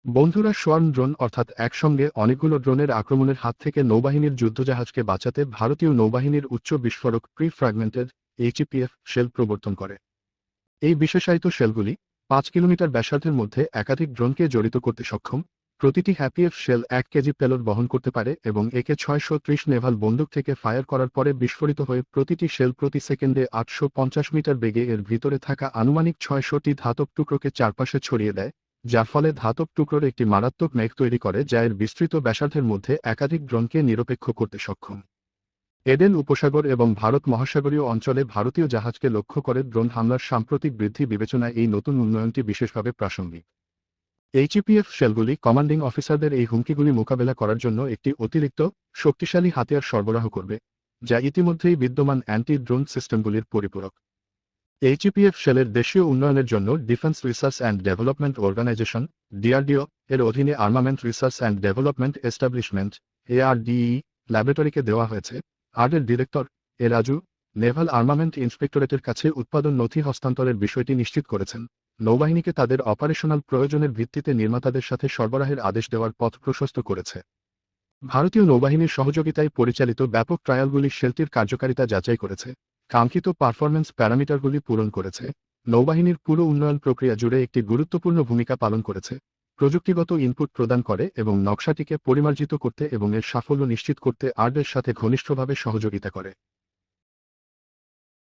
বন্ধুরা, swarm drone অর্থাৎ একসঙ্গে অনেকগুলো ড্রোনের আক্রমণের হাত থেকে নৌবাহিনীর যুদ্ধজাহাজকে বাঁচাতে ভারতীয় নৌবাহিনীর উচ্চ বিস্ফোরক প্রি ফ্র্যাগমেন্টেড এইচইপিএফ শেল প্রবর্তন করে। এই বিশেষায়িত শেলগুলি 5 কিলোমিটার ব্যাসার্ধের মধ্যে একাধিক ড্রোনকে জড়িত করতে সক্ষম। প্রতিটি হ্যাপিএফ শেল 1 কেজি পেলোড বহন করতে পারে এবং একে 630 নেভাল বন্দুক থেকে ফায়ার করার পরে বিস্ফোরিত হয়ে প্রতিটি শেল প্রতি সেকেন্ডে 850 মিটার বেগে এর ভিতরে থাকা আনুমানিক 600টি ধাতব টুকরোকে চারপাশে ছড়িয়ে দেয়, যার ফলে ধাতব টুকরোর একটি মারাত্মক মেঘ তৈরি করে যা এর বিস্তৃত ব্যাসার্ধের মধ্যে একাধিক ড্রোনকে নিরপেক্ষ করতে সক্ষম। এডেন উপসাগর এবং ভারত মহাসাগরীয় অঞ্চলে ভারতীয় জাহাজকে লক্ষ্য করে ড্রোন হামলার সাম্প্রতিক বৃদ্ধি বিবেচনায় এই নতুন উন্নয়নটি বিশেষভাবে প্রাসঙ্গিক। এইচইপিএফ শেলগুলি কমান্ডিং অফিসারদের এই হুমকিগুলি মোকাবেলা করার জন্য একটি অতিরিক্ত শক্তিশালী হাতিয়ার সরবরাহ করবে, যা ইতিমধ্যেই বিদ্যমান অ্যান্টি ড্রোন সিস্টেমগুলির পরিপূরক। এইচইপিএফ শেলের দেশীয় উন্নয়নের জন্য defence research and development organisation DRDO এর অধীনে armament research and development establishment ARDE ল্যাবরেটরিকে দেওয়া হয়েছে। আর্ডের director A Raju naval armament ইন্সপেক্টরেটের কাছে উৎপাদন নথি হস্তান্তরের বিষয়টি নিশ্চিত করেছেন। নৌবাহিনীকে তাদের অপারেশনাল প্রয়োজনের ভিত্তিতে নির্মাতাদের সাথে সরবরাহের আদেশ দেওয়ার পথ প্রশস্ত করেছে। ভারতীয় নৌবাহিনীর সহযোগিতায় পরিচালিত ব্যাপক ট্রায়ালগুলি শেলটির কার্যকারিতা যাচাই করেছে, কাঙ্ক্ষিত পারফরম্যান্স প্যারামিটারগুলি পূরণ করেছে, নৌবাহিনীর পুরো উন্নয়ন প্রক্রিয়া জুড়ে একটি গুরুত্বপূর্ণ ভূমিকা পালন করেছে, প্রযুক্তিগত ইনপুট প্রদান করে এবং নকশাটিকে পরিমার্জিত করতে এবং এর সাফল্য নিশ্চিত করতে আর্ডের সাথে ঘনিষ্ঠভাবে সহযোগিতা করে।